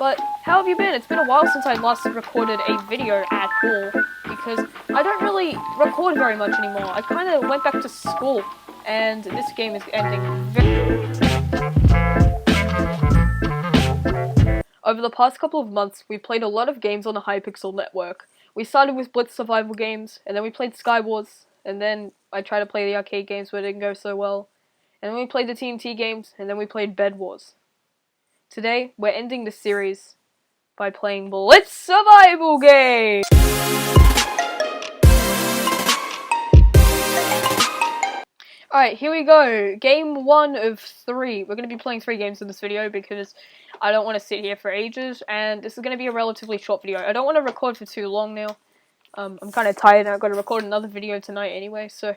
But how have you been? It's been a while since I last recorded a video at all, because I don't really record very much anymore. I kind of went back to school, and this game is ending very... Over the past couple of months, we played a lot of games on the Hypixel network. We started with Blitz survival games, and then we played Skywars, and then I tried to play the arcade games but it didn't go so well. And then we played the TNT games, and then we played Bed Wars. Today, we're ending the series by playing Blitz survival games! Alright, here we go. Game 1 of 3. We're going to be playing 3 games in this video because I don't want to sit here for ages, and this is going to be a relatively short video. I don't want to record for too long now. I'm kind of tired and I've got to record another video tonight anyway, so...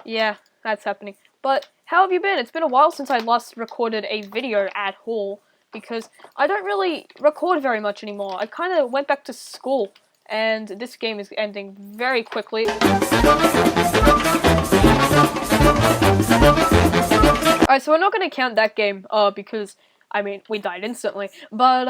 yeah, that's happening. But, how have you been? It's been a while since I last recorded a video at all, because I don't really record very much anymore. I kind of went back to school, and this game is ending very quickly. Alright, so we're not going to count that game, because, I mean, we died instantly. But,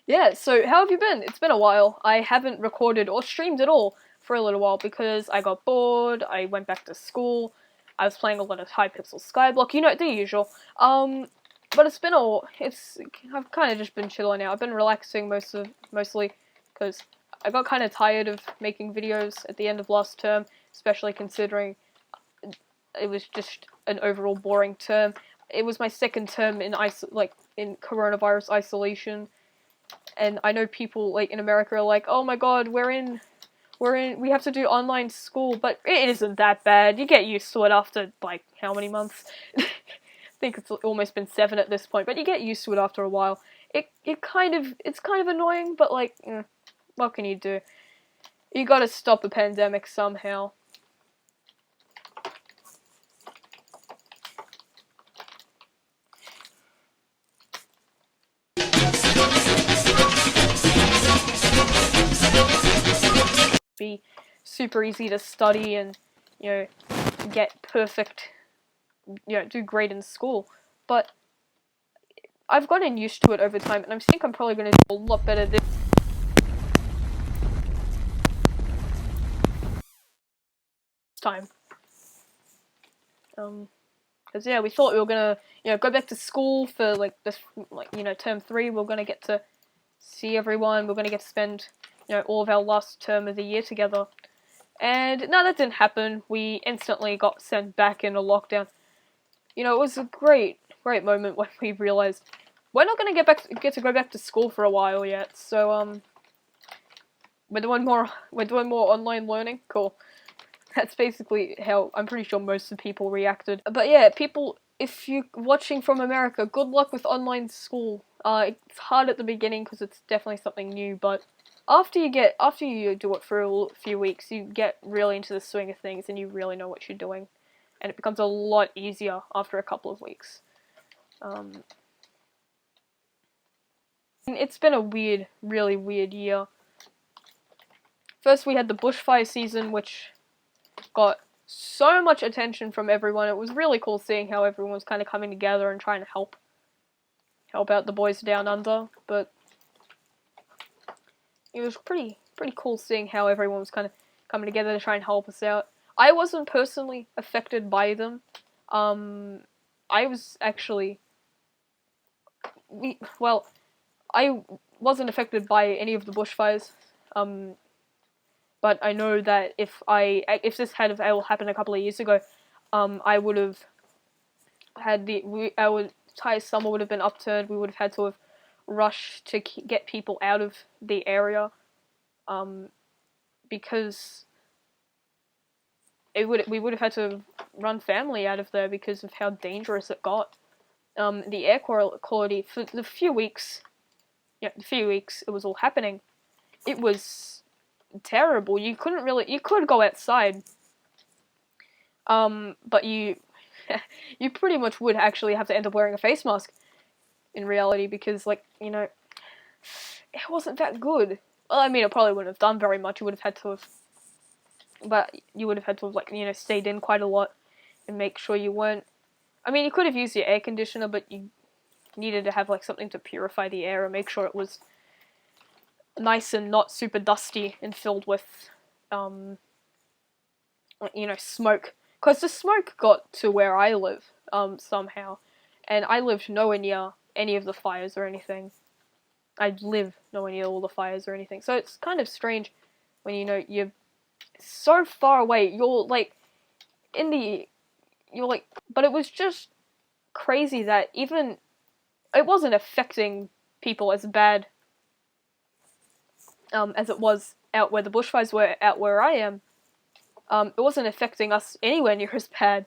yeah, so how have you been? It's been a while. I haven't recorded or streamed at all for a little while because I got bored, I went back to school, I was playing a lot of Hypixel Skyblock, you know, the usual. But it's been I've kind of just been chilling out. I've been relaxing mostly, because I got kind of tired of making videos at the end of last term, especially considering it was just an overall boring term. It was my second term in in coronavirus isolation, and I know people like in America are like, oh my god, we have to do online school, but it isn't that bad. You get used to it after, like, how many months? I think it's almost been 7 at this point, but you get used to it after a while. It's kind of annoying, but, like, what can you do? You gotta stop the pandemic somehow. Be super easy to study and, you know, get perfect, you know, do great in school, but I've gotten used to it over time, and I think I'm probably going to do a lot better this time. Because yeah, we thought we were gonna, you know, go back to school for like this, like, you know, term 3. We're gonna get to see everyone. We're gonna get to spend, you know, all of our last term of the year together. And no, that didn't happen. We instantly got sent back into lockdown. You know, it was a great moment when we realized we're not gonna get to go back to school for a while yet. So we're doing more online learning. Cool. That's basically how I'm pretty sure most of the people reacted. But yeah, people, if you're watching from America, good luck with online school. It's hard at the beginning because it's definitely something new, but after you do it for a few weeks, you get really into the swing of things and you really know what you're doing, and it becomes a lot easier after a couple of weeks. It's been a really weird year. First we had the bushfire season, which got so much attention from everyone. It was really cool seeing how everyone was kind of coming together and trying to help out the boys down under, but it was pretty cool seeing how everyone was kind of coming together to try and help us out. I wasn't personally affected by them. I was actually... I wasn't affected by any of the bushfires. But I know that if this had happened a couple of years ago, I would have had our entire summer would have been upturned. We would have had to have rushed to get people out of the area, because we would have had to run family out of there because of how dangerous it got. The air quality for the few weeks it was all happening, it was terrible. You could go outside, but you pretty much would actually have to end up wearing a face mask in reality, because, like, you know, it wasn't that good. Well, I mean, it probably wouldn't have done very much. You would have had to have, like, you know, stayed in quite a lot and make sure you weren't. I mean, you could have used your air conditioner, but you needed to have like something to purify the air and make sure it was nice and not super dusty and filled with, you know, smoke. Because the smoke got to where I live, somehow. And I lived nowhere near any of the fires or anything. I live nowhere near all the fires or anything. So it's kind of strange when, you know, you're so far away. You're, like, but it was just crazy that even, it wasn't affecting people as bad, as it was out where the bushfires were, out where I am. It wasn't affecting us anywhere near as bad,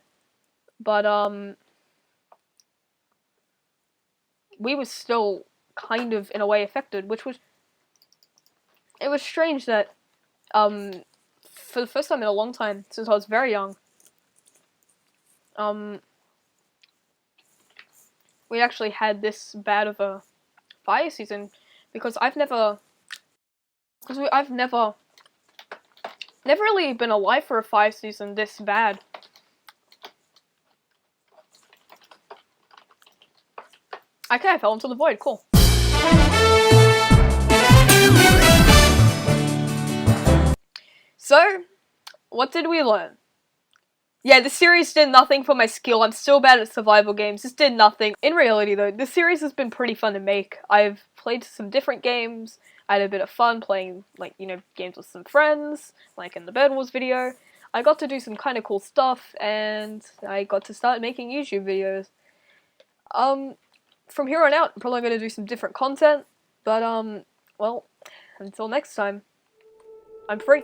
but, we were still kind of, in a way, affected, which was, it was strange that, for the first time in a long time, since I was very young, we actually had this bad of a fire season, because I've never really been alive for a fire season this bad. Okay, I fell into the void, cool. So, what did we learn? Yeah, the series did nothing for my skill. I'm still bad at survival games. This did nothing. In reality, though, the series has been pretty fun to make. I've played some different games. I had a bit of fun playing, like, you know, games with some friends, like in the Bed Wars video. I got to do some kind of cool stuff, and I got to start making YouTube videos. From here on out, I'm probably going to do some different content, but, well, until next time, I'm free.